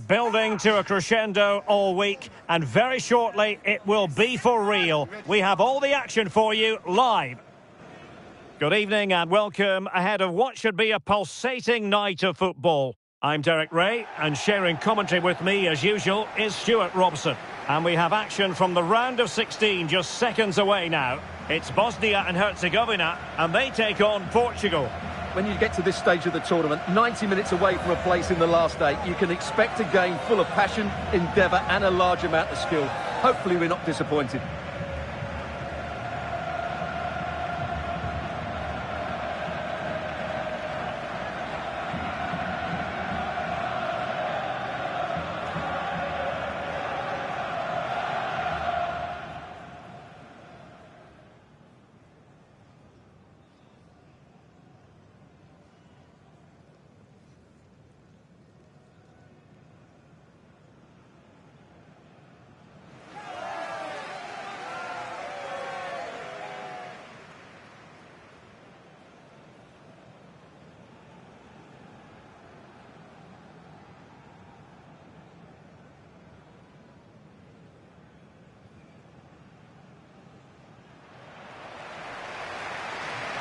Building to a crescendo all week, and very shortly it will be for real. We have all the action for you live. Good evening and welcome ahead of what should be a pulsating night of football. I'm Derek Ray, and sharing commentary with me as usual is Stuart Robson. And we have action from the round of 16 just seconds away now. It's Bosnia and Herzegovina, and they take on Portugal. When you get to this stage of the tournament, 90 minutes away from a place in the last eight, you can expect a game full of passion, endeavour and a large amount of skill. Hopefully we're not disappointed.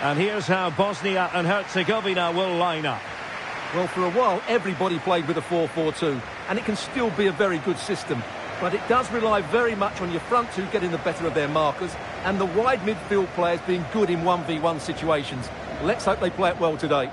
And here's how Bosnia and Herzegovina will line up. Well, for a while, everybody played with a 4-4-2, and it can still be a very good system. But it does rely very much on your front two getting the better of their markers, and the wide midfield players being good in 1v1 situations. Let's hope they play it well today.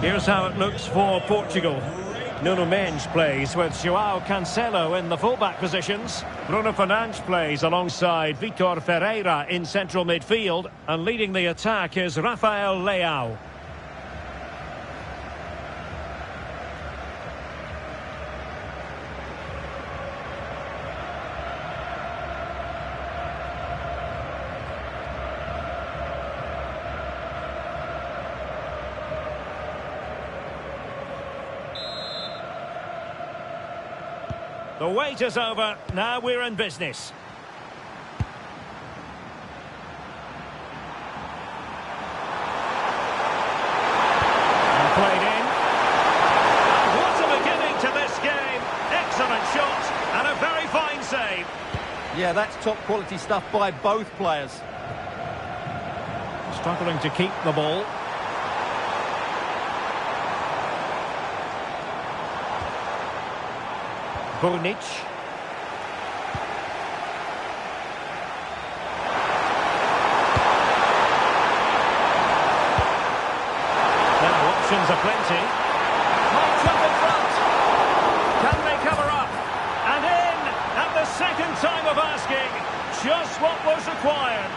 Here's how it looks for Portugal. Nuno Mendes plays with João Cancelo in the fullback positions. Bruno Fernandes plays alongside Vitor Ferreira in central midfield. And leading the attack is Rafael Leao. The wait is over. Now we're in business. And played in. What a beginning to this game. Excellent shot and a very fine save. Yeah, that's top quality stuff by both players. Struggling to keep the ball. Bonic. Now options are plenty. Marks up in front. Can they cover up? And in at the second time of asking. Just what was required.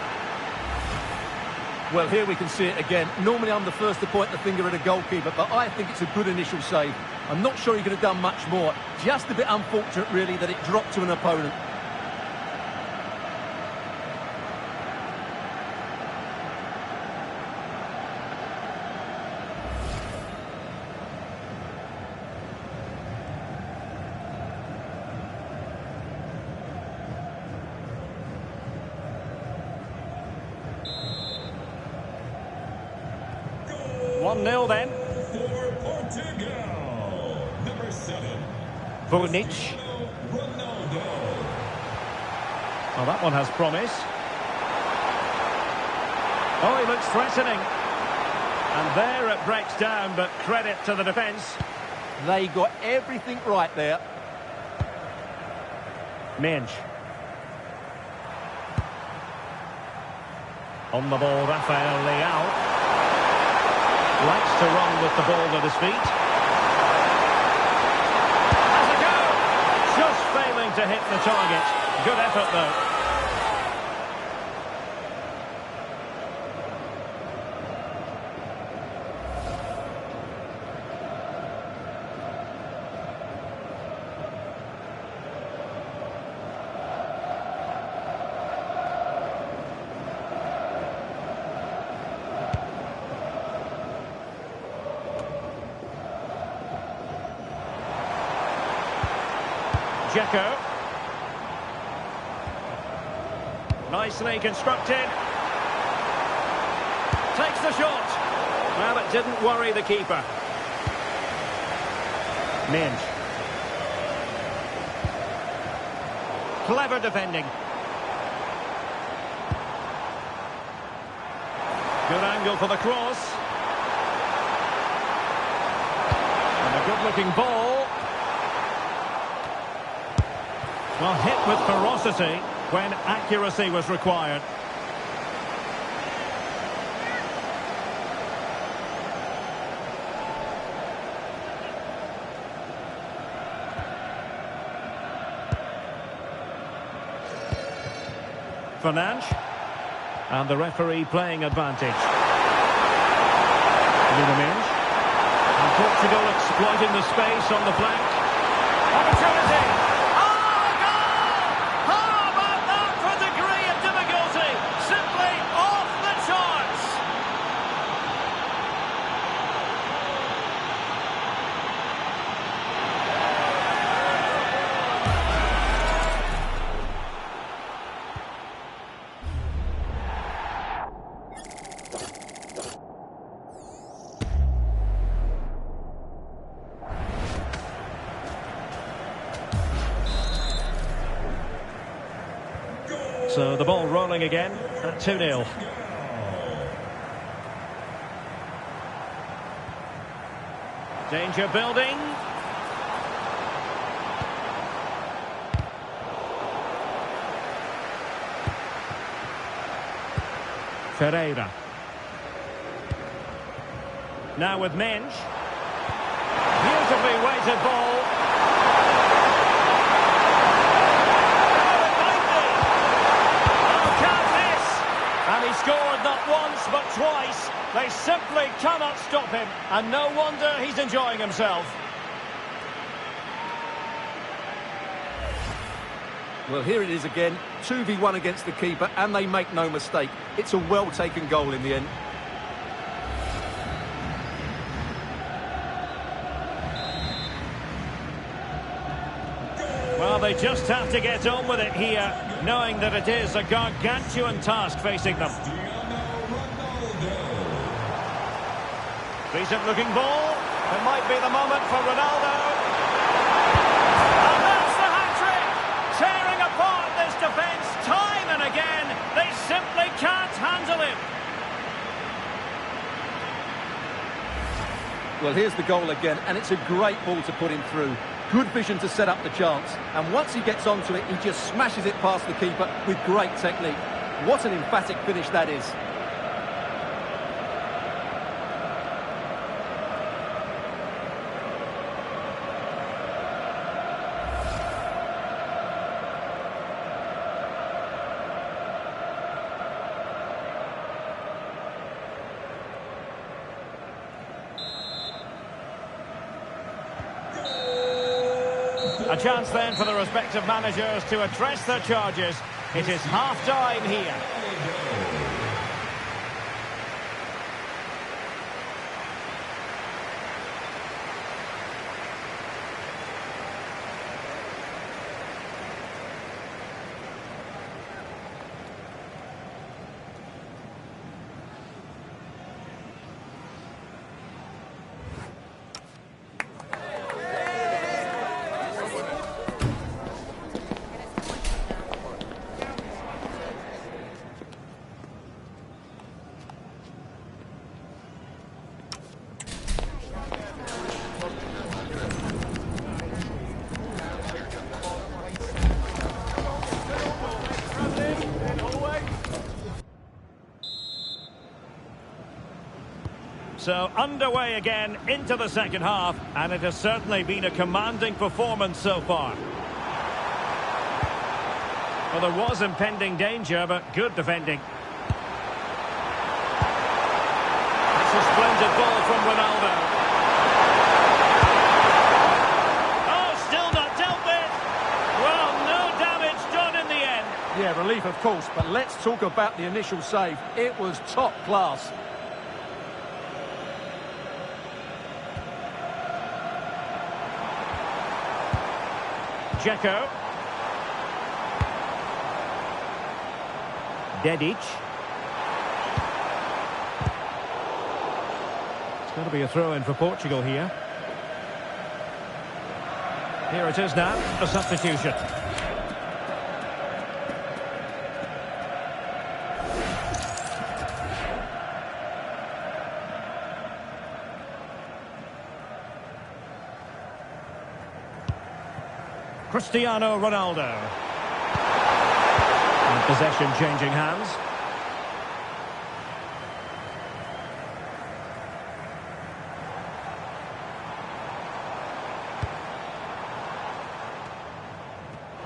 Well, here we can see it again. Normally I'm the first to point the finger at a goalkeeper, but I think it's a good initial save. I'm not sure he could have done much more. Just a bit unfortunate, really, that it dropped to an opponent. Goal! 1-0 then. For Portugal, number 7. Bonic. Well, that one has promise. Oh, he looks threatening. And there it breaks down, but credit to the defence. They got everything right there. Mendes. On the ball, Rafael Leao. Likes to run with the ball at his feet. Has a go! Just failing to hit the target. Good effort, though. Dzeko. Nicely constructed. Takes the shot. Well, it didn't worry the keeper. Minge. Clever defending. Good angle for the cross. And a good-looking ball. Well, hit with ferocity when accuracy was required. Fernandes. And the referee playing advantage. Minge. And Portugal exploiting the space on the flank. Opportunity. Oh, goal! How about that for degree of difficulty? Simply off the charts. So the ball rolling again at 2-0. Danger building. Ferreira. Now with Minge. Beautifully weighted ball. And he scored not once but twice. They simply cannot stop him. And no wonder he's enjoying himself. Well, here it is again. 2v1 against the keeper, and they make no mistake. It's a well-taken goal in the end. Well, they just have to get on with it here, knowing that it is a gargantuan task facing them. Decent looking ball. It might be the moment for Ronaldo. And that's the hat-trick! Tearing apart this defence time and again. They simply can't handle him. Well, here's the goal again, and it's a great ball to put him through. Good vision to set up the chance. And once he gets onto it, he just smashes it past the keeper with great technique. What an emphatic finish that is. A chance then for the respective managers to address their charges. It is half-time here. So underway again into the second half, and it has certainly been a commanding performance so far. Well, there was impending danger, but good defending. It's a splendid ball from Ronaldo. Oh, still not dealt with. Well, no damage done in the end. Yeah, relief of course, but let's talk about the initial save. It was top class. Dzeko. Dedic. It's going to be a throw-in for Portugal here. Here it is now, a substitution. Cristiano Ronaldo. And possession changing hands.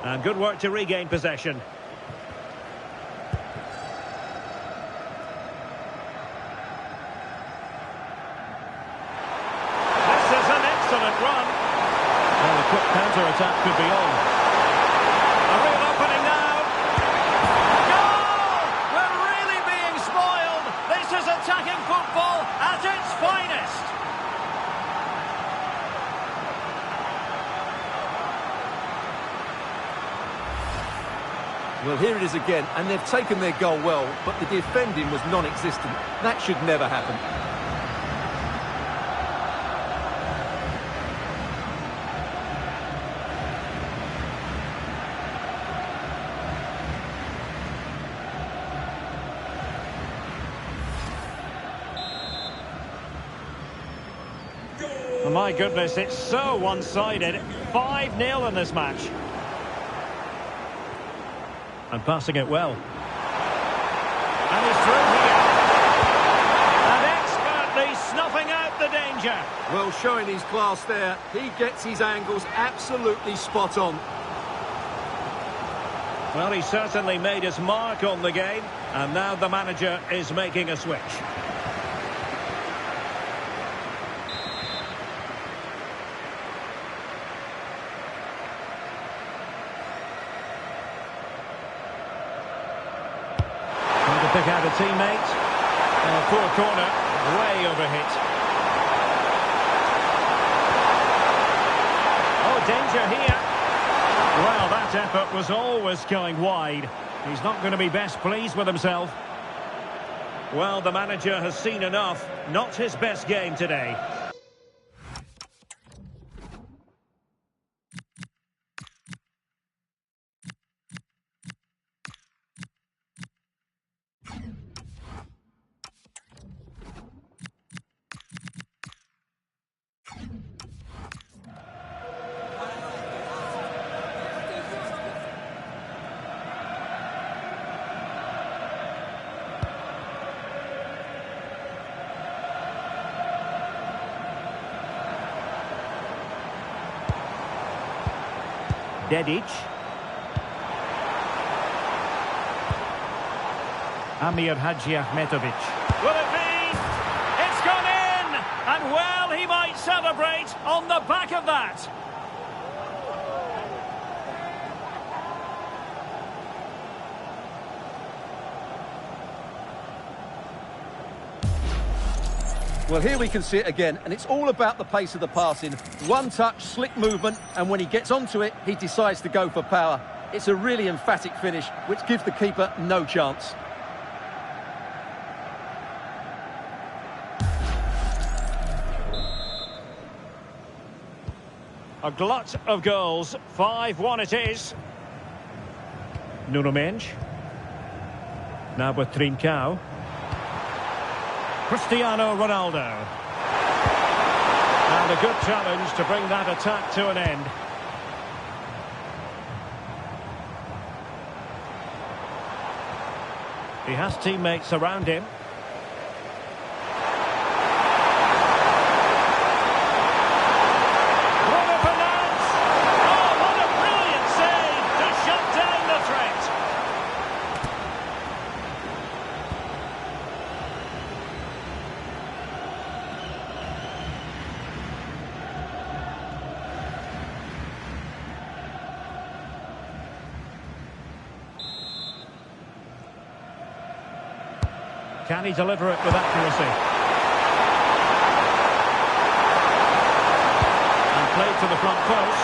And good work to regain possession. This is an excellent run. Well, a quick counter-attack could be on. A real opening now. Goal! We're really being spoiled. This is attacking football at its finest. Well, here it is again, and they've taken their goal well, but the defending was non-existent. That should never happen. Oh, my goodness, it's so one-sided. 5-0 in this match. And passing it well. And he's through here. And expertly snuffing out the danger. Well, showing his class there. He gets his angles absolutely spot on. Well, he certainly made his mark on the game. And now the manager is making a switch. Pick out a teammate. Poor corner, way overhit. Oh, danger here. Well, that effort was always going wide. He's not going to be best pleased with himself. Well, the manager has seen enough. Not his best game today. Dedic. Amir Hadji Ahmetovic. Will it be? It's gone in! And well, he might celebrate on the back of that. Well, here we can see it again, and it's all about the pace of the passing. One touch, slick movement, and when he gets onto it, he decides to go for power. It's a really emphatic finish, which gives the keeper no chance. A glut of goals. 5-1 it is. Nuno Mendes. Now with Trincao. Cristiano Ronaldo. And a good challenge to bring that attack to an end. He has teammates around him. Can he deliver it with accuracy? And played to the front post.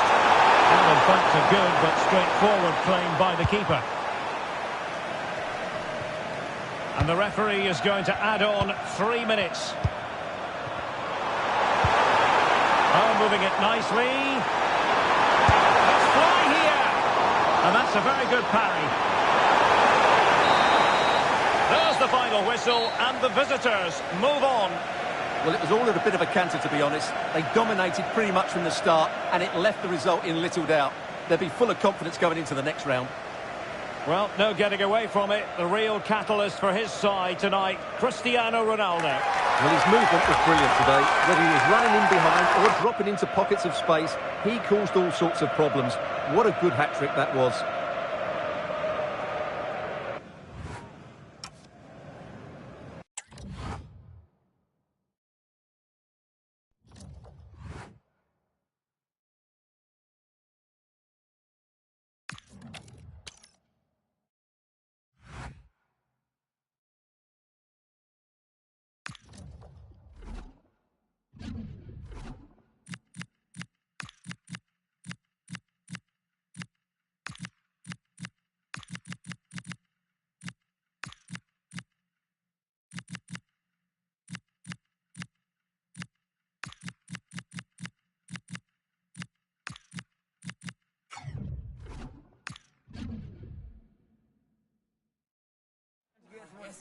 And in fact, a good but straightforward claim by the keeper. And the referee is going to add on 3 minutes. Oh, moving it nicely. Let's fly here. And that's a very good parry. There's the final whistle, and the visitors move on. Well, it was all at a bit of a canter, to be honest. They dominated pretty much from the start, and it left the result in little doubt. They'll be full of confidence going into the next round. Well, no getting away from it. The real catalyst for his side tonight, Cristiano Ronaldo. Well, his movement was brilliant today. Whether he was running in behind or dropping into pockets of space, he caused all sorts of problems. What a good hat-trick that was.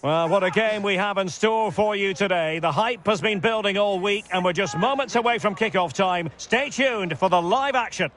Well, what a game we have in store for you today. The hype has been building all week, and we're just moments away from kickoff time. Stay tuned for the live action.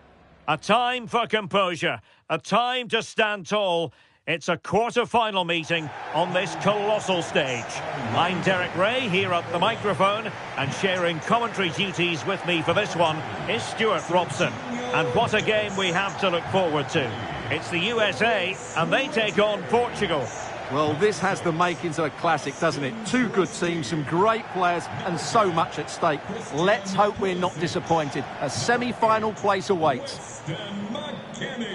A time for composure, a time to stand tall. It's a quarter-final meeting on this colossal stage. I'm Derek Ray here at the microphone, and sharing commentary duties with me for this one is Stuart Robson. And what a game we have to look forward to. It's the USA, and they take on Portugal. Well, this has the makings of a classic, doesn't it? Two good teams, some great players, and so much at stake. Let's hope we're not disappointed. A semi-final place awaits. And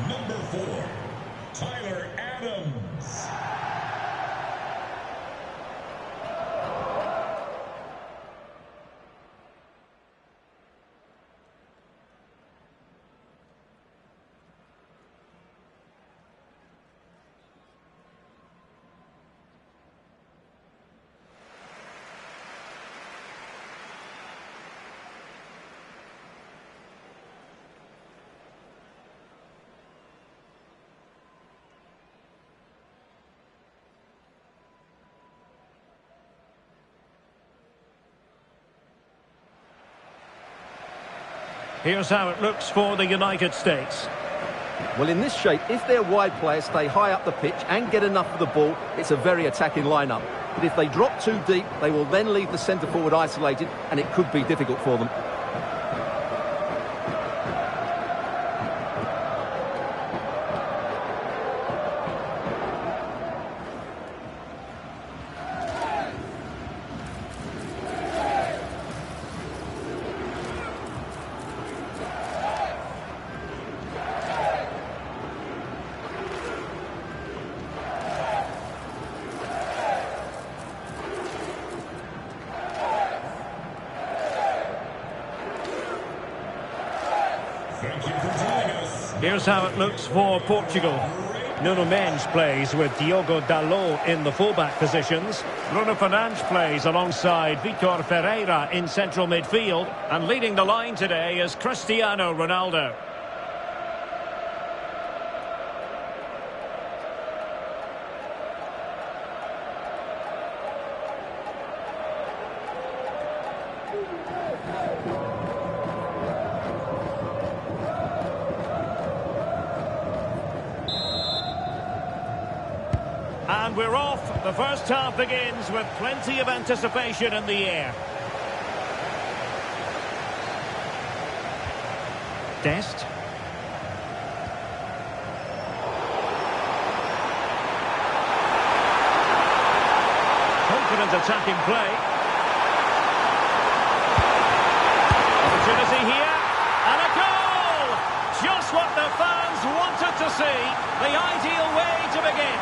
number 4, Tyler Adams. Here's how it looks for the United States. Well, in this shape, if their wide players stay high up the pitch and get enough of the ball, it's a very attacking lineup. But if they drop too deep, they will then leave the centre forward isolated, and it could be difficult for them. Thank you for joining us. Here's how it looks for Portugal. Nuno Mendes plays with Diogo Dalot in the fullback positions. Bruno Fernandes plays alongside Vitor Ferreira in central midfield. And leading the line today is Cristiano Ronaldo. And we're off. The first half begins with plenty of anticipation in the air. Dest. Confident attacking play. Opportunity here. And a goal! Just what the fans wanted to see. The ideal way to begin.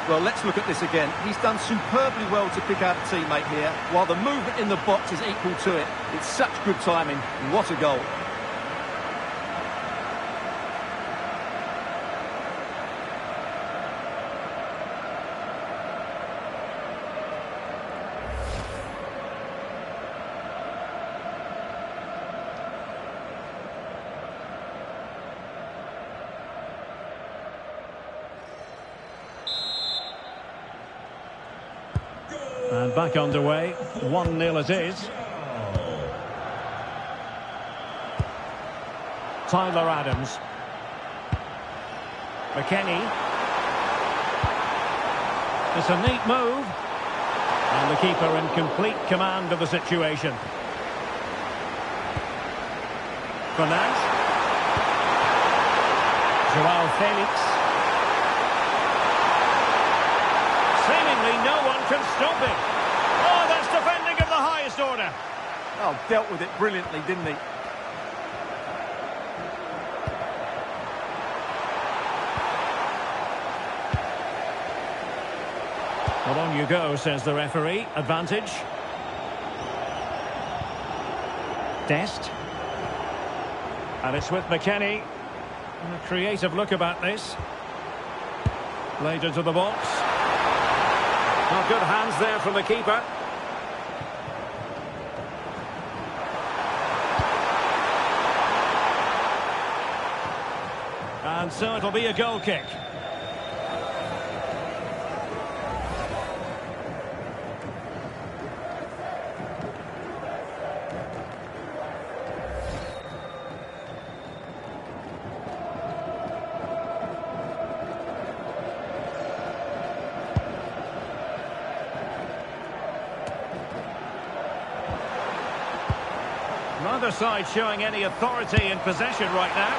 Well, let's look at this again. He's done superbly well to pick out a teammate here, while the movement in the box is equal to it. It's such good timing. What a goal. And back underway, 1-0 it is. Tyler Adams. McKennie. It's a neat move. And the keeper in complete command of the situation. Fernandes. Joao Felix. Seemingly no one can stop him. Oh, that's defending of the highest order. Oh, dealt with it brilliantly, didn't he? Well, on you go, says the referee. Advantage. Dest. And it's with McKennie. A creative look about this. Played into the box. Well, good hands there from the keeper. And so it'll be a goal kick. Neither side showing any authority in possession right now.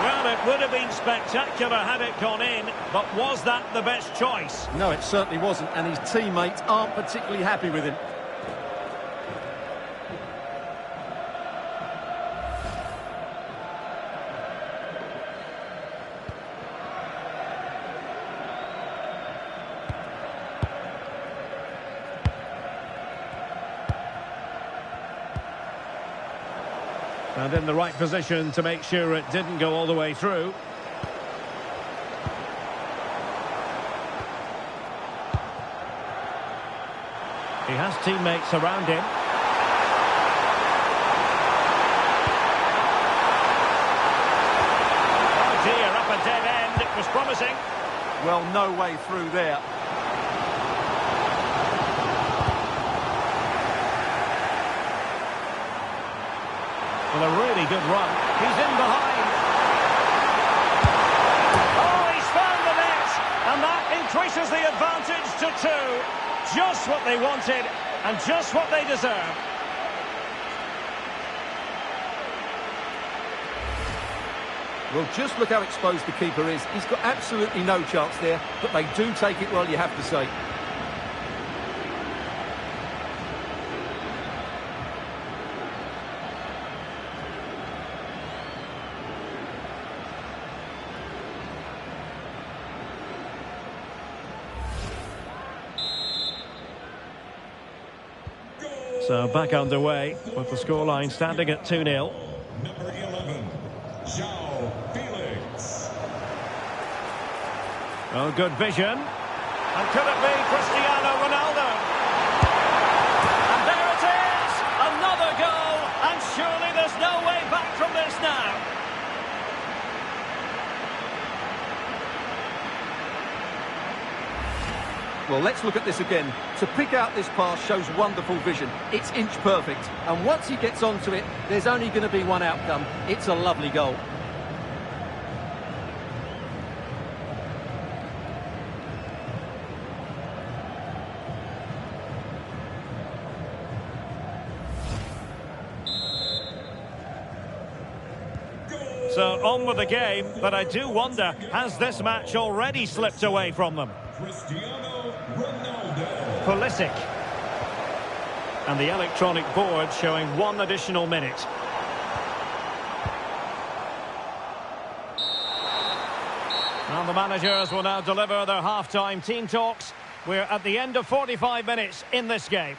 Well, it would have been spectacular had it gone in, but was that the best choice? No, it certainly wasn't, and his teammates aren't particularly happy with him. And in the right position to make sure it didn't go all the way through. He has teammates around him. Oh dear, up a dead end. It was promising. Well, no way through there. Well, a really good run. He's in behind. Oh, he's found the net. And that increases the advantage to 2. Just what they wanted and just what they deserve. Well, just look how exposed the keeper is. He's got absolutely no chance there, but they do take it well, you have to say. So back underway with the scoreline standing at 2-0. Number 11, Joao Felix. Oh, good vision. And could it be Cristiano Ronaldo? And there it is! Another goal! And surely there's no way back from this now. Well, let's look at this again. To pick out this pass shows wonderful vision. It's inch perfect. And once he gets onto it, there's only going to be one outcome. It's a lovely goal. So on with the game, but I do wonder, has this match already slipped away from them? Cristiano Ronaldo. Pulisic. And the electronic board showing 1 additional minute. And the managers will now deliver their half-time team talks. We're at the end of 45 minutes in this game.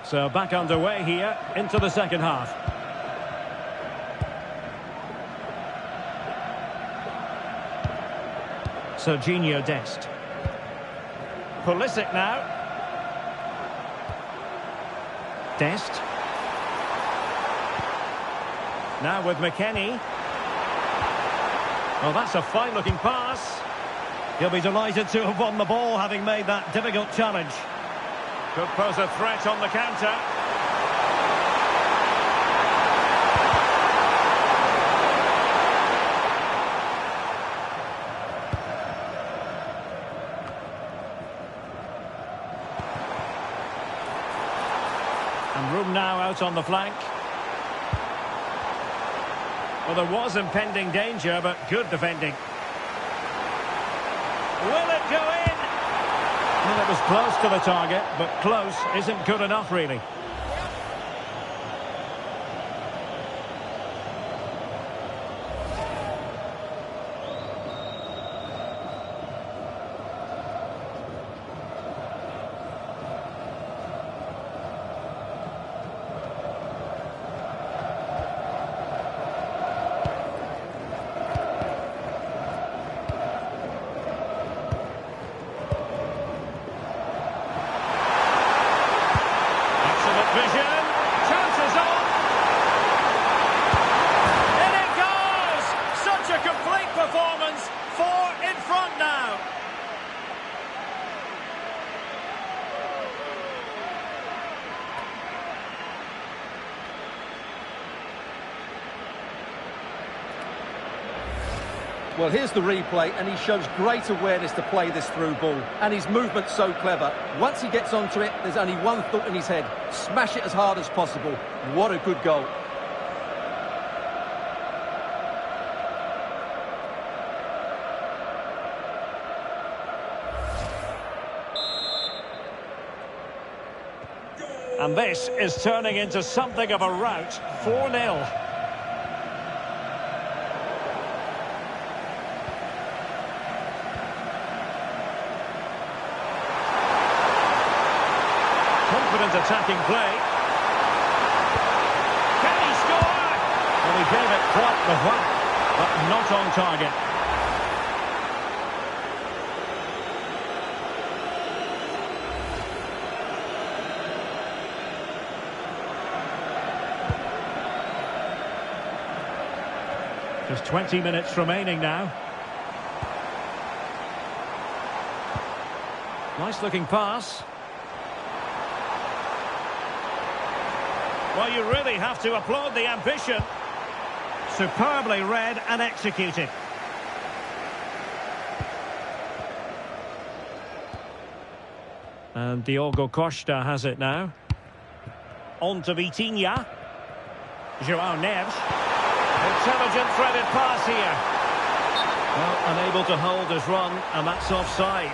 So back underway here into the second half. Serginho Dest. Pulisic now. Dest. Now with McKennie. Well, that's a fine-looking pass. He'll be delighted to have won the ball, having made that difficult challenge. Could pose a threat on the counter. And room now out on the flank. Well, there was impending danger, but good defending. Will it go in? Well, it was close to the target, but close isn't good enough, really. Vision, chances on. In it goes! Such a complete performance. 4 in front now. Well, here's the replay, and he shows great awareness to play this through ball. And his movement's so clever. Once he gets onto it, there's only one thought in his head. Smash it as hard as possible. What a good goal. And this is turning into something of a rout. 4-0. Confident attacking play. Can he score? Well, he gave it quite the whack, but not on target. Just 20 minutes remaining now. Nice looking pass. Well, you really have to applaud the ambition. Superbly read and executed. And Diogo Costa has it now. On to Vitinha. João Neves. Intelligent threaded pass here. Well, unable to hold his run, and that's offside.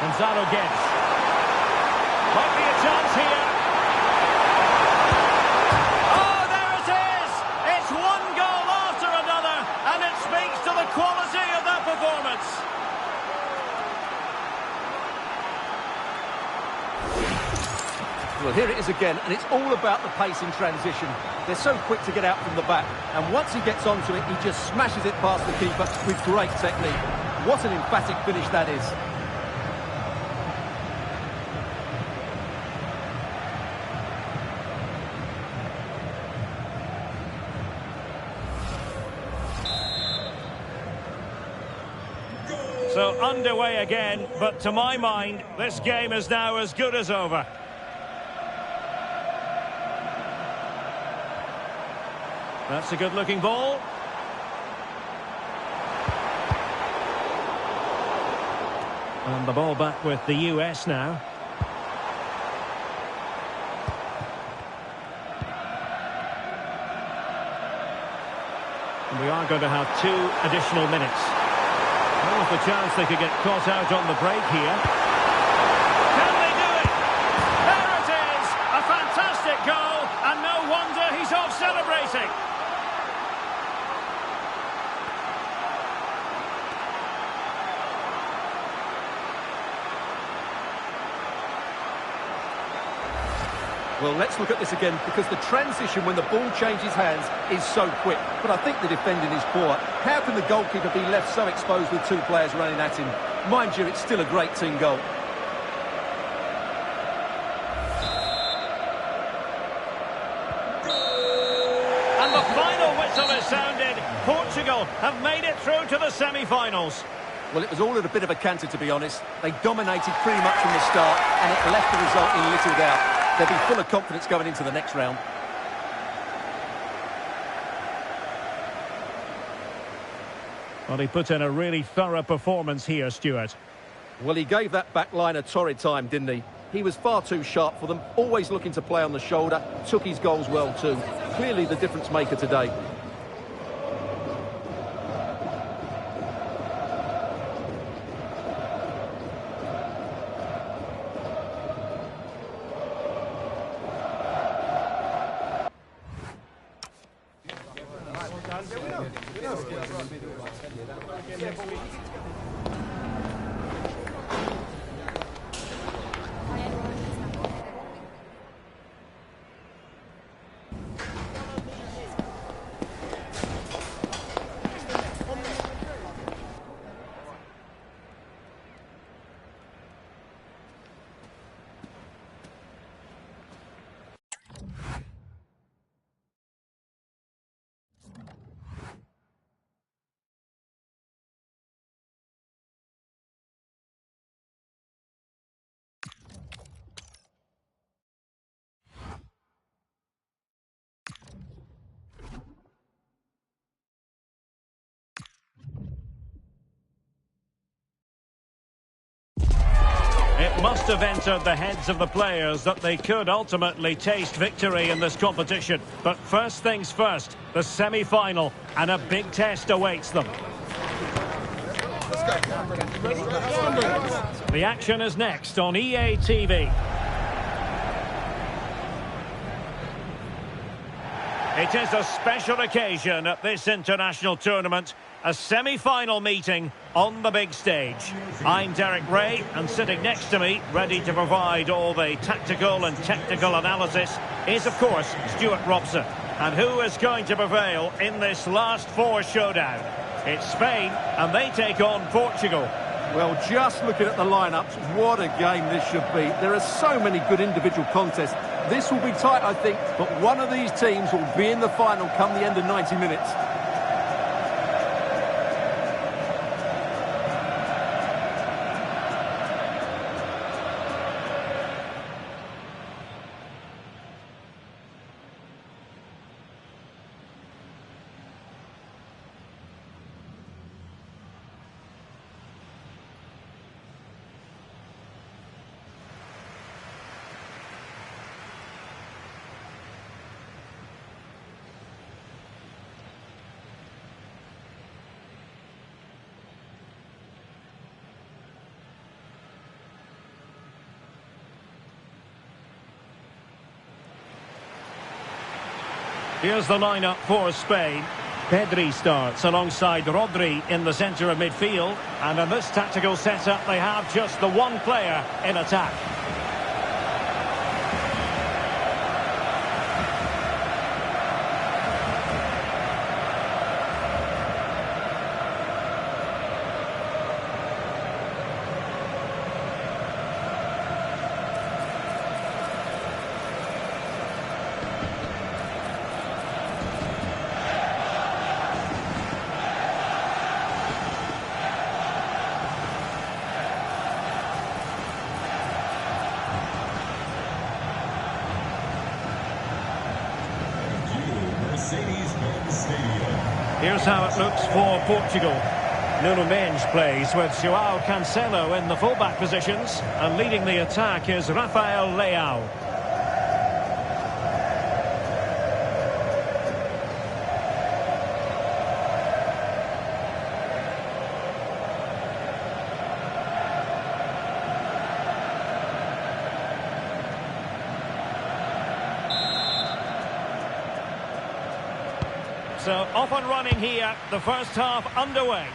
Gonzalo Guedes. Might be a chance here. Oh, there it is! It's one goal after another, and it speaks to the quality of that performance. Well, here it is again, and it's all about the pace in transition. They're so quick to get out from the back, and once he gets onto it, he just smashes it past the keeper with great technique. What an emphatic finish that is. So underway again, but to my mind, this game is now as good as over. That's a good-looking ball. And the ball back with the US now. And we are going to have 2 additional minutes. There was the chance they could get caught out on the break here. Can they do it? There it is! A fantastic goal, and no wonder he's off celebrating. Well, let's look at this again, because the transition when the ball changes hands is so quick. But I think the defending is poor. How can the goalkeeper be left so exposed with 2 players running at him? Mind you, it's still a great team goal. And the final whistle is sounded. Portugal have made it through to the semi-finals. Well, it was all at a bit of a canter, to be honest. They dominated pretty much from the start, and it left the result in little doubt. They'll be full of confidence going into the next round. Well, he put in a really thorough performance here, Stuart. Well, he gave that back line a torrid time, didn't he? He was far too sharp for them, always looking to play on the shoulder, took his goals well too. Clearly the difference maker today. It must have entered the heads of the players that they could ultimately taste victory in this competition. But first things first, the semi-final, and a big test awaits them. The action is next on EA TV. It is a special occasion at this international tournament, a semi-final meeting on the big stage. I'm Derek Ray, and sitting next to me, ready to provide all the tactical and technical analysis, is, of course, Stuart Robson. And who is going to prevail in this last 4 showdown? It's Spain, and they take on Portugal. Well, just looking at the lineups, what a game this should be. There are so many good individual contests. This will be tight, I think, but one of these teams will be in the final come the end of 90 minutes. Here's the lineup for Spain. Pedri starts alongside Rodri in the centre of midfield. And in this tactical setup, they have just the one player in attack. Here's how it looks for Portugal. Nuno Mendes plays with João Cancelo in the fullback positions, and leading the attack is Rafael Leao. So off and running here, the first half underway.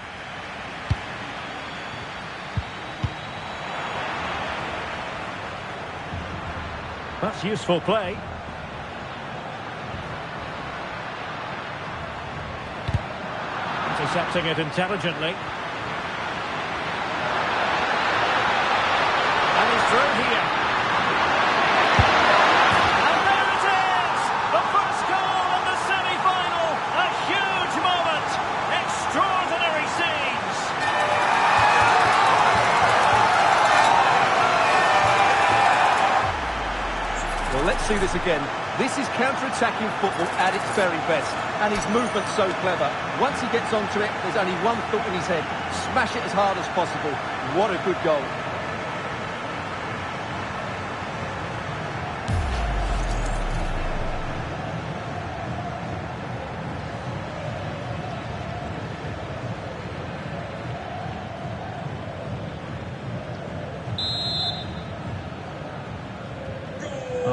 That's useful play. Intercepting it intelligently. And he's through here. And there it is! The first goal in the semi-final. A huge moment. Extraordinary scenes. Well, let's see this again. This is counter-attacking football at its very best. And his movement's so clever. Once he gets onto it, there's only one thought in his head. Smash it as hard as possible. What a good goal.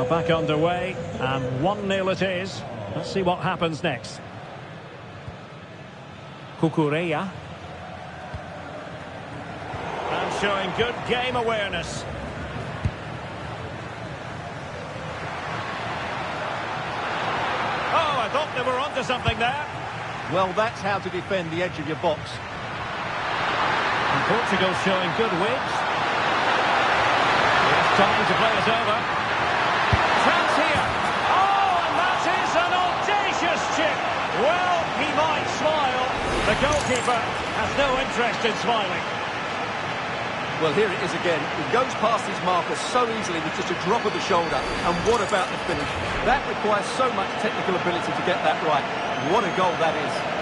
Back underway, and 1-0 it is. Let's see what happens next. Cucurella. And showing good game awareness. Oh, I thought they were onto something there. Well, that's how to defend the edge of your box. And Portugal showing good width. It's time to play it over. Chance here. Oh, and that is an audacious chip. Well, he might smile. The goalkeeper has no interest in smiling. Well, here it is again. He goes past his marker so easily with just a drop of the shoulder. And what about the finish? That requires so much technical ability to get that right. What a goal that is.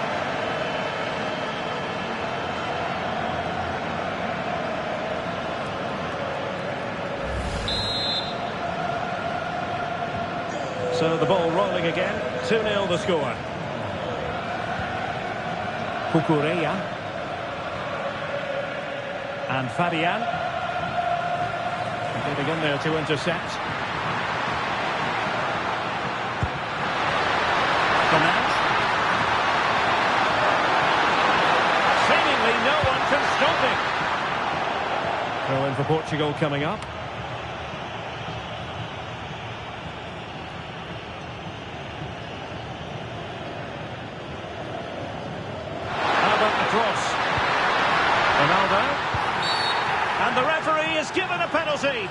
So the ball rolling again. 2-0 the score. Cucurella. And Fabian. Getting in there to intercept. Command. Seemingly no one can stop him. Throw in for Portugal coming up. And the referee is given a penalty.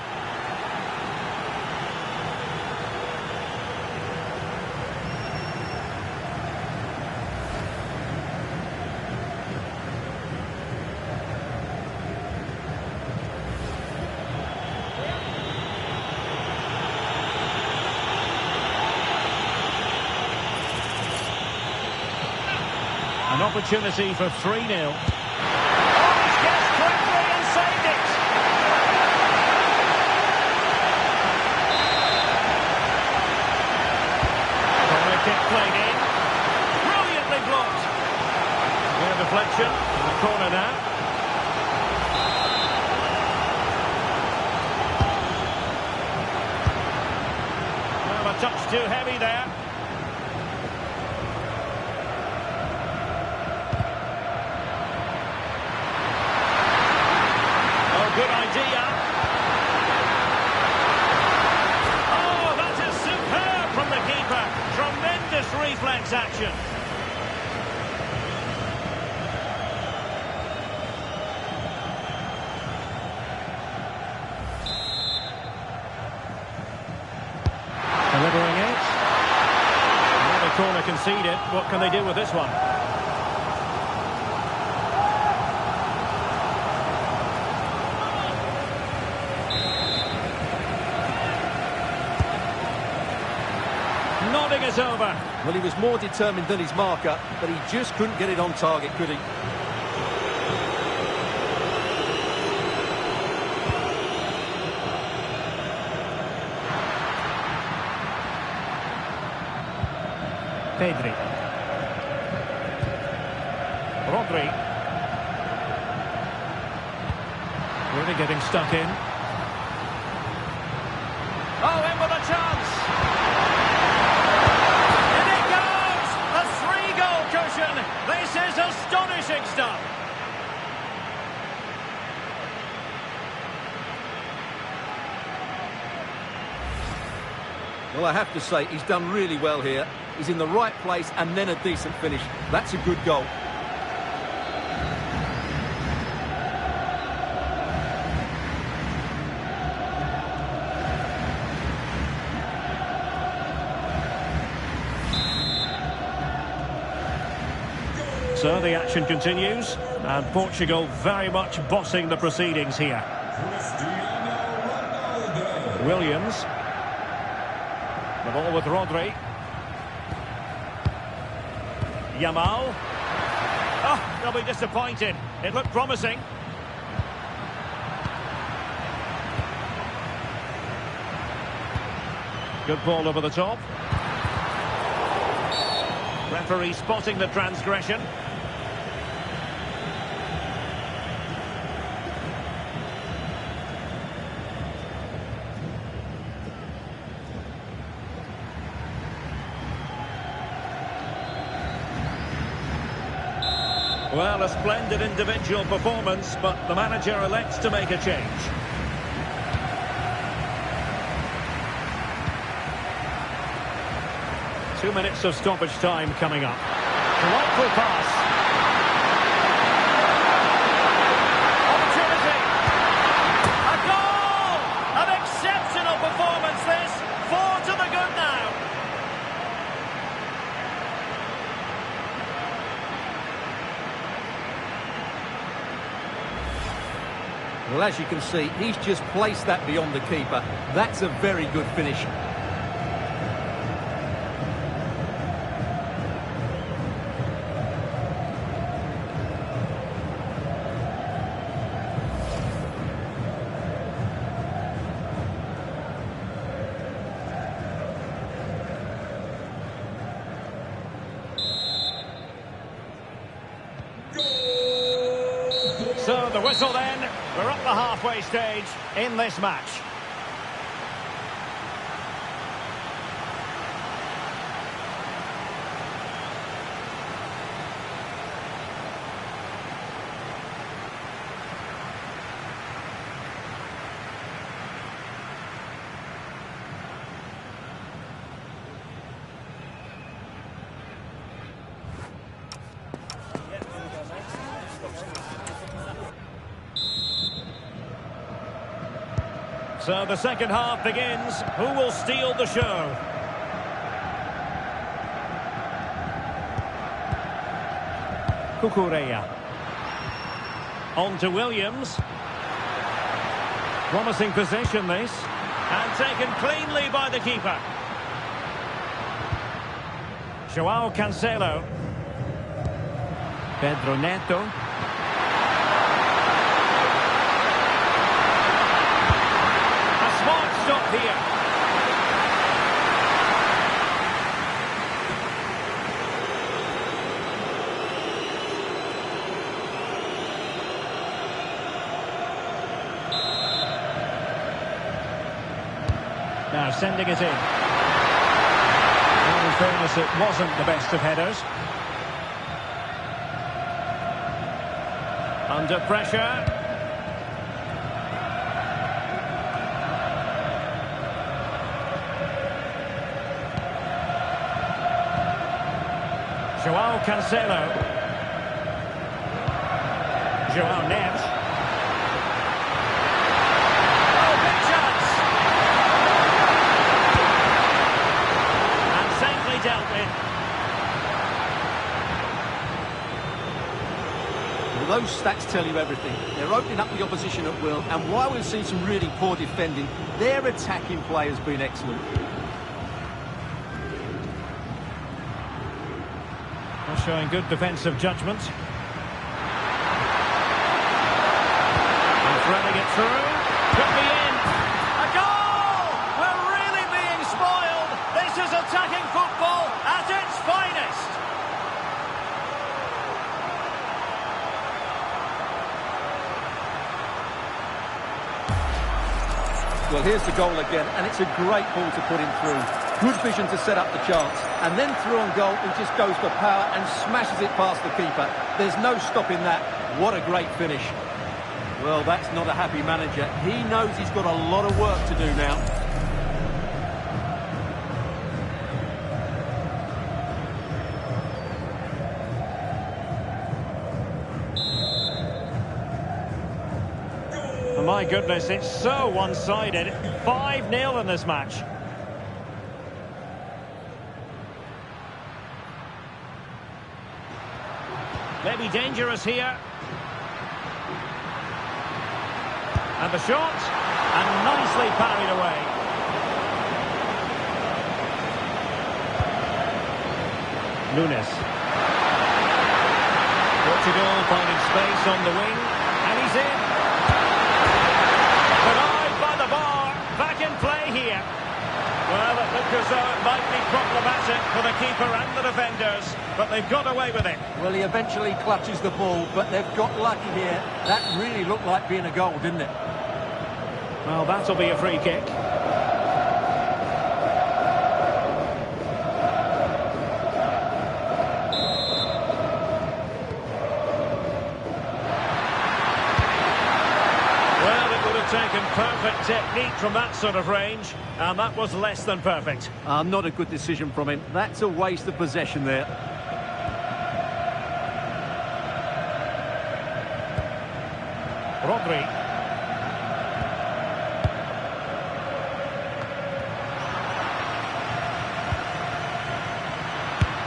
An opportunity for 3-0. Played in. Brilliantly blocked. Clear deflection. In the corner now. Well, a touch too heavy there. reflex action. Delivering it. Another corner conceded. What can they do with this one? Nodding it over. Well, he was more determined than his marker, but he just couldn't get it on target, could he? Pedri. Rodri. Really getting stuck in. Oh, in with a chance! In it goes! A 3-goal cushion! This is astonishing stuff! Well, I have to say, he's done really well here. He's in the right place and then a decent finish. That's a good goal. So the action continues, and Portugal very much bossing the proceedings here. Williams. The ball with Rodri. Yamal. Oh, they'll be disappointed. It looked promising. Good ball over the top. Referee spotting the transgression. Well, a splendid individual performance, but the manager elects to make a change. Two minutes of stoppage time coming up. Delightful pass. Opportunity. A goal! An exceptional performance this. 4 to the good now. Well, as you can see, he's just placed that beyond the keeper. That's a very good finish. So the whistle then, we're up the halfway stage in this match. So the second half begins. Who will steal the show? Cucurella. On to Williams. Promising position this. And taken cleanly by the keeper. Joao Cancelo. Pedro Neto. Stop here. Now sending it in. And in fairness, it wasn't the best of headers. Under pressure. Joao Cancelo. Joao Neves. Oh, big chance! And safely dealt with. Well, those stats tell you everything. They're opening up the opposition at will, and while we've seen some really poor defending, their attacking play has been excellent. Well, showing good defensive judgment. And threading it through. Could be in. A goal! We're really being spoiled. This is attacking football at its finest. Well, here's the goal again, and it's a great ball to put him through. Good vision to set up the chance. And then through on goal, he just goes for power and smashes it past the keeper. There's no stopping that. What a great finish. Well, that's not a happy manager. He knows he's got a lot of work to do now. My goodness, it's so one-sided. 5-0 in this match. Maybe dangerous here. And the shot. And nicely parried away. Nunes. Portugal finding space on the wing. And he's in. Denied by the bar. Back in play here. Well, it looked as though it might be problematic for the keeper and the defenders, but they've got away with it. Well, he eventually clutches the ball, but they've got lucky here. That really looked like being a goal, didn't it? Well, that'll be a free kick. Taken perfect technique from that sort of range, and that was less than perfect. Not a good decision from him. That's a waste of possession there. Rodri.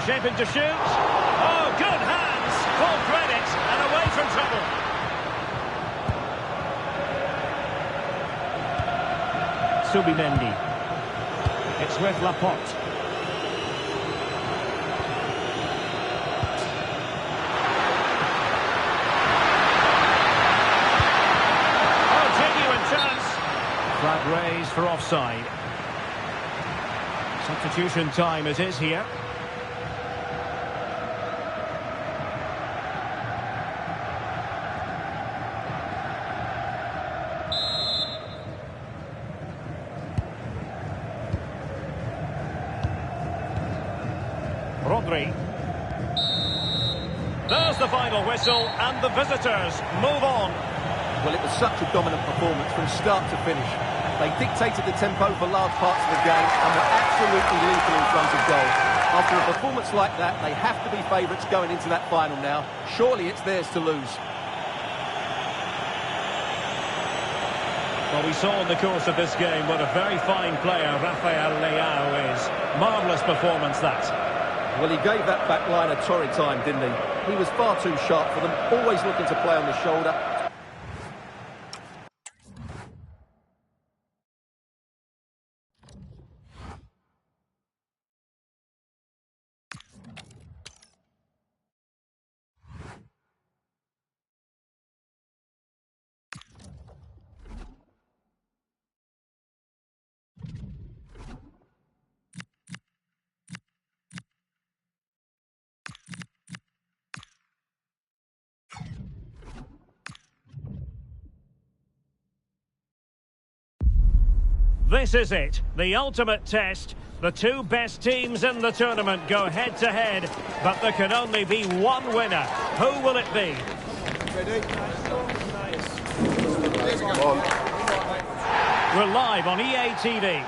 Shaping to shoot. Oh, good hands. Full credit, and away from trouble. Subimendi. It's with Laporte. Oh, genuine chance. Flag raised for offside. Substitution time it is here. Rodri. There's the final whistle, and the visitors move on. Well, it was such a dominant performance from start to finish. They dictated the tempo for large parts of the game and were absolutely lethal in front of goal. After a performance like that, they have to be favourites going into that final now. Surely it's theirs to lose. Well, we saw in the course of this game what a very fine player Rafael Leao is. Marvellous performance, that. Well, he gave that back line a torrid time, didn't he? He was far too sharp for them, always looking to play on the shoulder. This is it, the ultimate test. The two best teams in the tournament go head-to-head, but there can only be one winner. Who will it be? Ready? We're live on EA TV.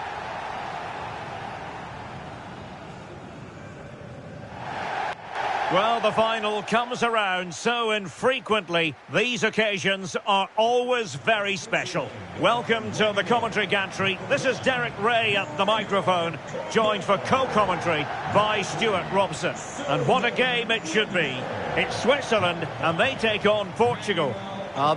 Well, the final comes around so infrequently. These occasions are always very special. Welcome to the commentary gantry. This is Derek Ray at the microphone, joined for co-commentary by Stuart Robson. And what a game it should be. It's Switzerland and they take on Portugal.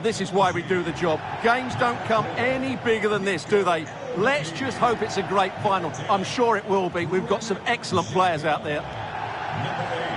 This is why we do the job. Games don't come any bigger than this, do they? Let's just hope it's a great final. I'm sure it will be. We've got some excellent players out there. Number 8.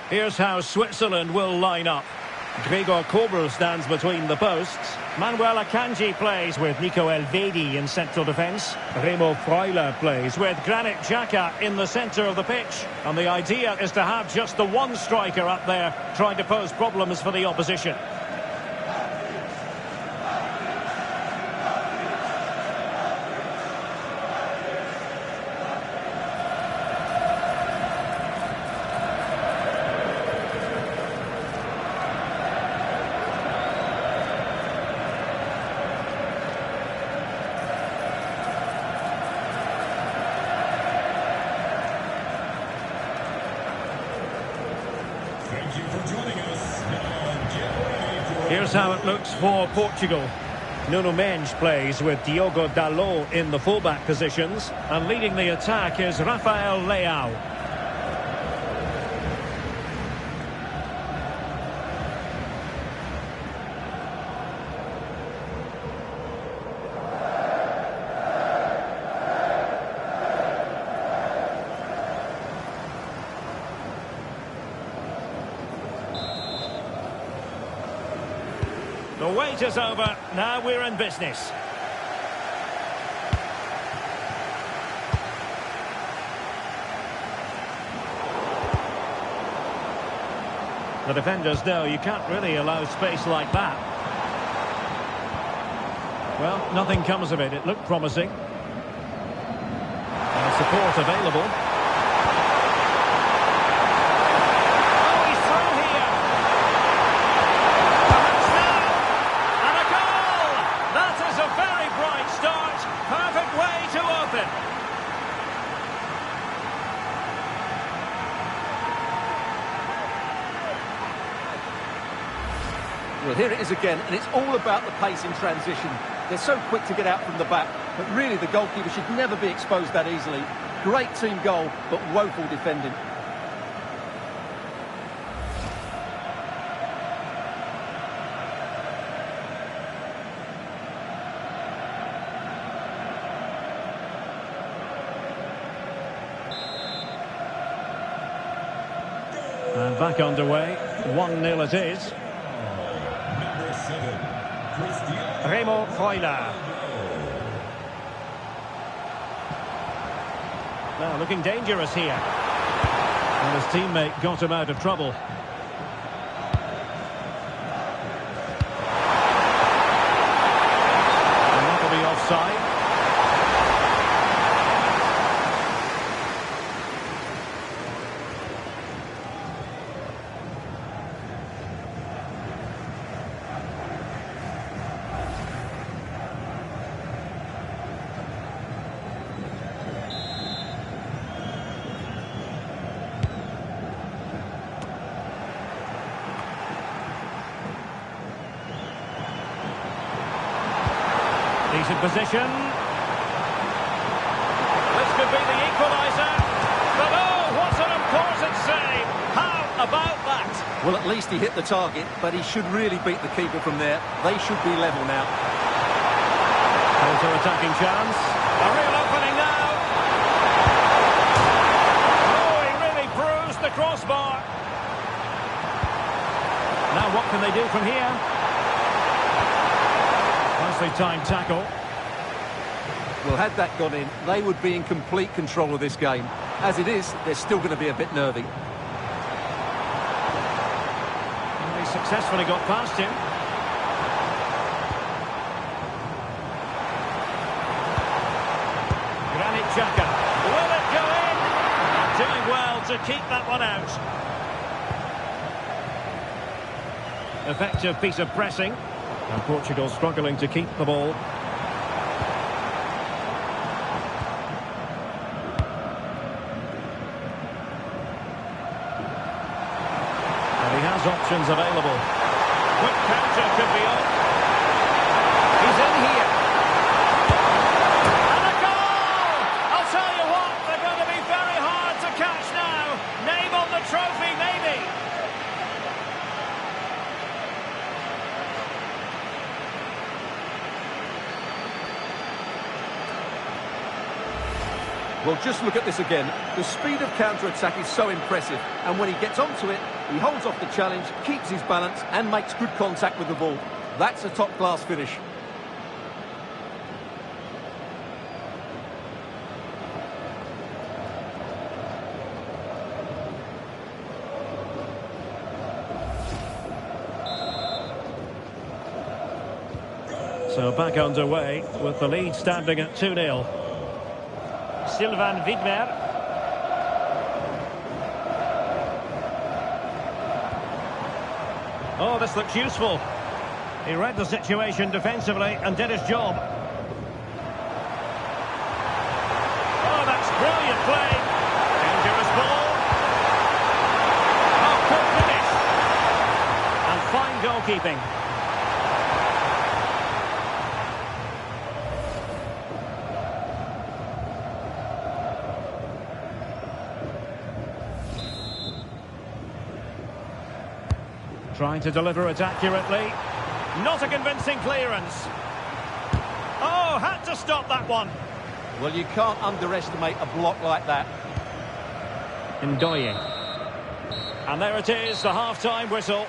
Here's how Switzerland will line up. Gregor Kobel stands between the posts. Manuel Akanji plays with Nico Elvedi in central defence. Remo Freuler plays with Granit Xhaka in the centre of the pitch. And the idea is to have just the one striker up there trying to pose problems for the opposition. Here's how it looks for Portugal. Nuno Mendes plays with Diogo Dalot in the fullback positions. And leading the attack is Rafael Leao. The wait is over. Now we're in business. The defenders know you can't really allow space like that. Well, nothing comes of it. It looked promising. And support available. Well, here it is again, and it's all about the pace in transition. They're so quick to get out from the back, but really the goalkeeper should never be exposed that easily. Great team goal, but woeful defending. And back underway, 1-0 it is. Remo Freuler. Now looking dangerous here. And his teammate got him out of trouble. And that'll be offside. Decent position. This could be the equaliser. But oh, what an important save. How about that? Well, at least he hit the target, but he should really beat the keeper from there. They should be level now. Counter-attacking chance. A real opening now. Oh, he really bruised the crossbar. can they do from here? Nicely timed tackle. Well, had that gone in, they would be in complete control of this game. As it is, they're still going to be a bit nervy. And they successfully got past him. Granit Xhaka. Will it go in? Doing well to keep that one out. Effective piece of pressing. And Portugal struggling to keep the ball. He has options available. Quick counter could be on. He's in here. And a goal! I'll tell you what, they're going to be very hard to catch now. Name on the trophy, maybe. Well, just look at this again. The speed of counter-attack is so impressive, and when he gets onto it, he holds off the challenge, keeps his balance, and makes good contact with the ball. That's a top-class finish. So back underway with the lead standing at 2-0. Sylvain Widmer. Oh, this looks useful. He read the situation defensively and did his job. Oh, that's brilliant play. Dangerous ball. Oh, good finish. And fine goalkeeping. Trying to deliver it accurately. Not a convincing clearance. Oh, had to stop that one. Well, you can't underestimate a block like that. Ndoye. And there it is, the half-time whistle.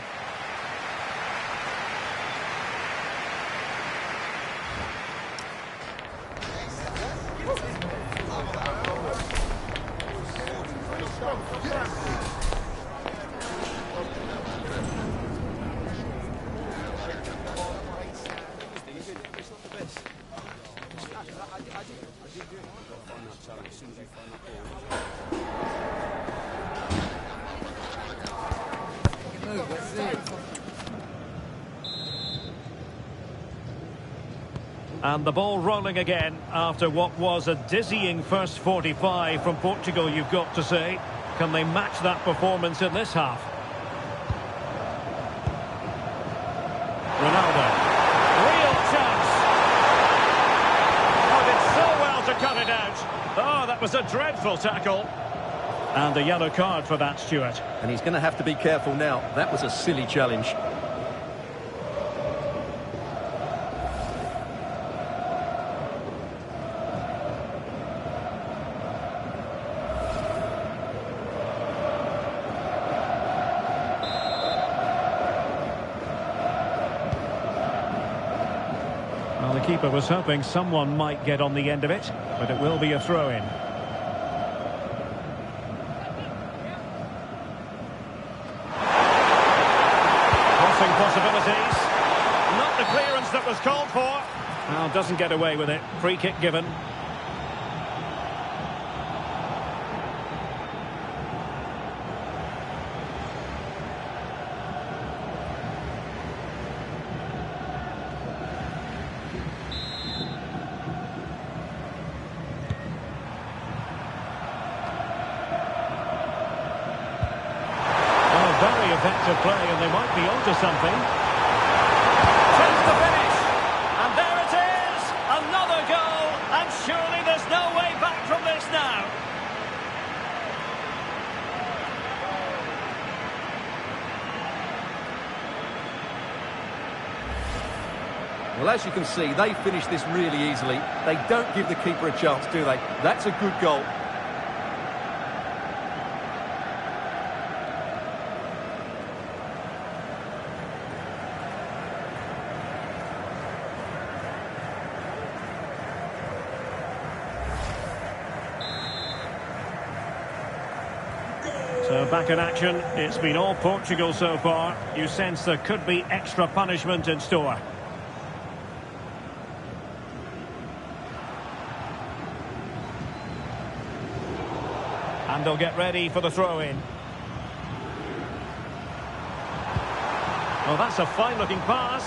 And the ball rolling again after what was a dizzying first 45 from Portugal, you've got to say. Can they match that performance in this half? Ronaldo. Real chance. Oh, did so well to cut it out. Oh, that was a dreadful tackle. And a yellow card for that, Stuart. And he's going to have to be careful now. That was a silly challenge. Well, the keeper was hoping someone might get on the end of it, but it will be a throw-in. Crossing possibilities. Not the clearance that was called for. Well, doesn't get away with it. Free kick given. Very effective play, and they might be onto something. Chance to finish, and there it is, another goal, and surely there's no way back from this now. Well, as you can see, they finish this really easily. They don't give the keeper a chance, do they? That's a good goal. So back in action, it's been all Portugal so far. You sense there could be extra punishment in store. And they'll get ready for the throw-in. Well, that's a fine-looking pass.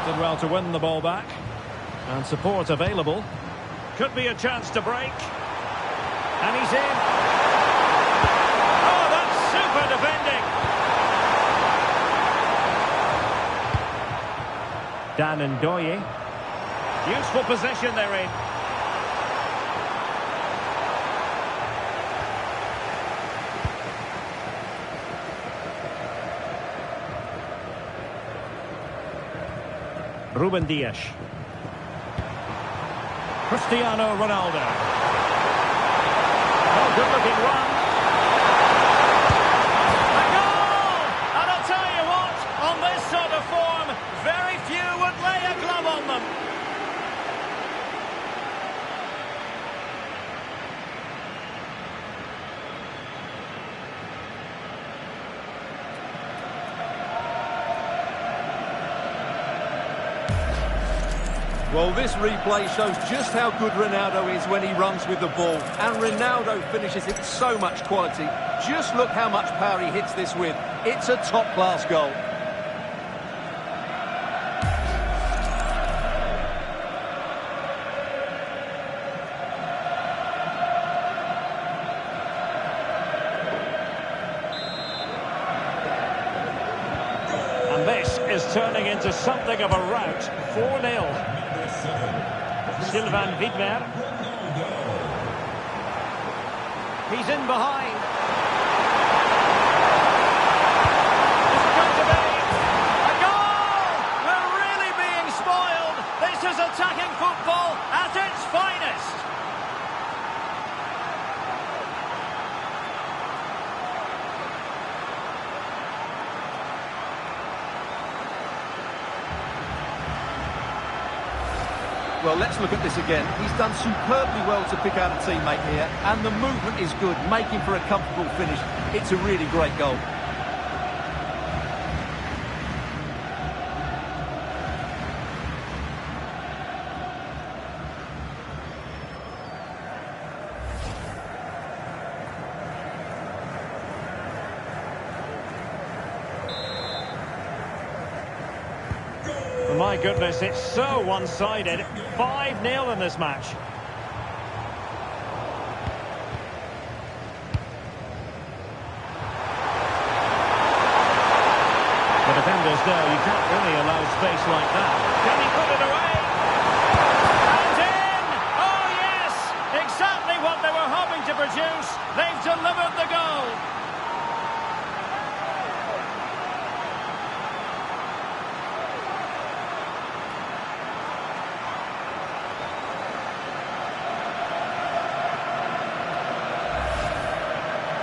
Did well to win the ball back. And support available. Could be a chance to break. And he's in. Oh, that's super defending. Dan and Doye. Useful possession they're in. Ruben Dias. Cristiano Ronaldo. Oh, good-looking run. A goal! And I'll tell you what, on this sort of form, very few would lay a glove on them. Well, this replay shows just how good Ronaldo is when he runs with the ball. And Ronaldo finishes it so much quality. Just look how much power he hits this with. It's a top-class goal. And this is turning into something of a rout. 4-0. Sylvain Widmer. He's in behind. Is it going to be a goal? We're really being spoiled. This is attacking football at its finest. Well, let's look at this again. He's done superbly well to pick out a teammate here, and the movement is good, making for a comfortable finish. It's a really great goal. My goodness, it's so one-sided. 5-0 in this match. The defenders know you can't really allow space like that. Can he put it away? And in! Oh, yes! Exactly what they were hoping to produce. They've delivered the goal.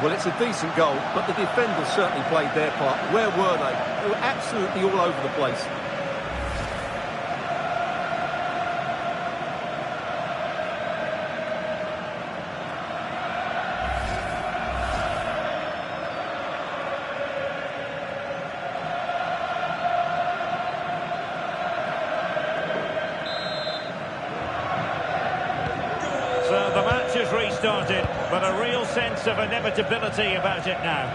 Well, it's a decent goal, but the defenders certainly played their part. Where were they? They were absolutely all over the place. So the match has restarted, but a real sense of inevitability about it now.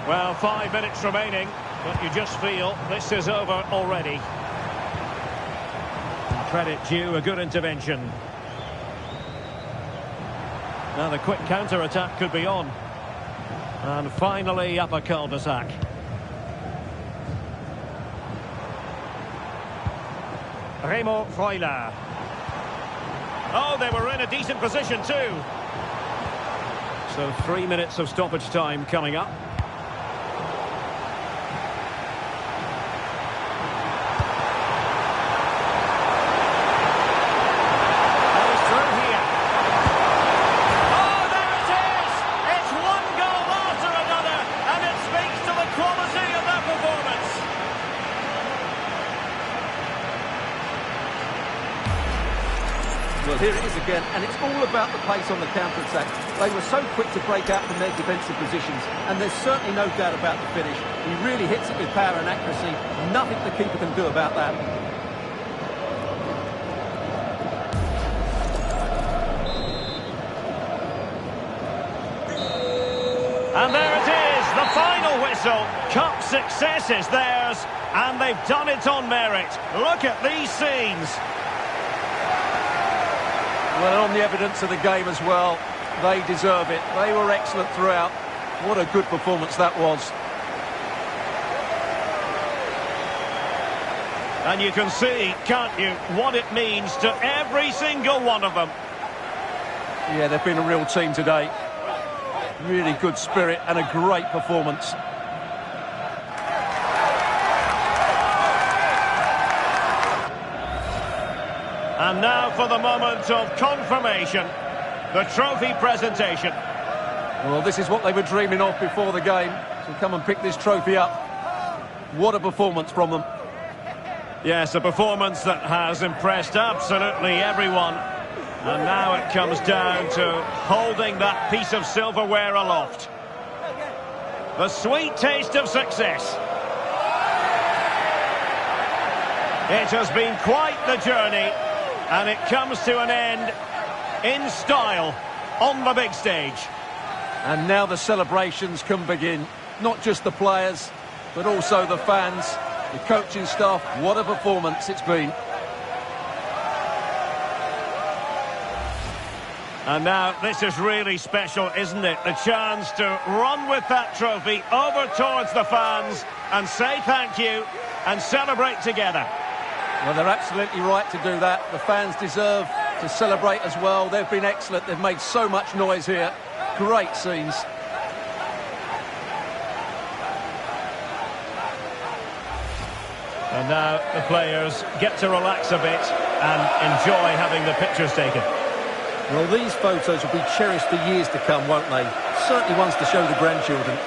Well, 5 minutes remaining, but you just feel this is over already. Credit due, a good intervention. Now the quick counter-attack could be on. And finally up a cul-de-sac. Remo Freuler. Oh, they were in a decent position too. So 3 minutes of stoppage time coming up. He's through here. Oh, there it is! It's one goal after another, and it speaks to the quality of that performance. Well, here it is again, and it's all about the pace on the counter-attack. They were so quick to break out from their defensive positions, and there's certainly no doubt about the finish. He really hits it with power and accuracy. Nothing the keeper can do about that. And there it is, the final whistle. Cup success is theirs, and they've done it on merit. Look at these scenes. Well, on the evidence of the game as well, they deserve it. They were excellent throughout. What a good performance that was. And you can see, can't you, what it means to every single one of them. Yeah, they've been a real team today. Really good spirit and a great performance. And now for the moment of confirmation, the trophy presentation. Well, this is what they were dreaming of before the game, to come and pick this trophy up. What a performance from them. Yes, a performance that has impressed absolutely everyone. And now it comes down to holding that piece of silverware aloft. The sweet taste of success. It has been quite the journey, and it comes to an end in style on the big stage. And now the celebrations can begin. Not just the players, but also the fans, the coaching staff. What a performance it's been. And now this is really special, isn't it? The chance to run with that trophy over towards the fans and say thank you and celebrate together. Well, they're absolutely right to do that. The fans deserve to celebrate as well. They've been excellent. They've made so much noise here. Great scenes. And now the players get to relax a bit and enjoy having the pictures taken. Well, these photos will be cherished for years to come, won't they? Certainly ones to show the grandchildren.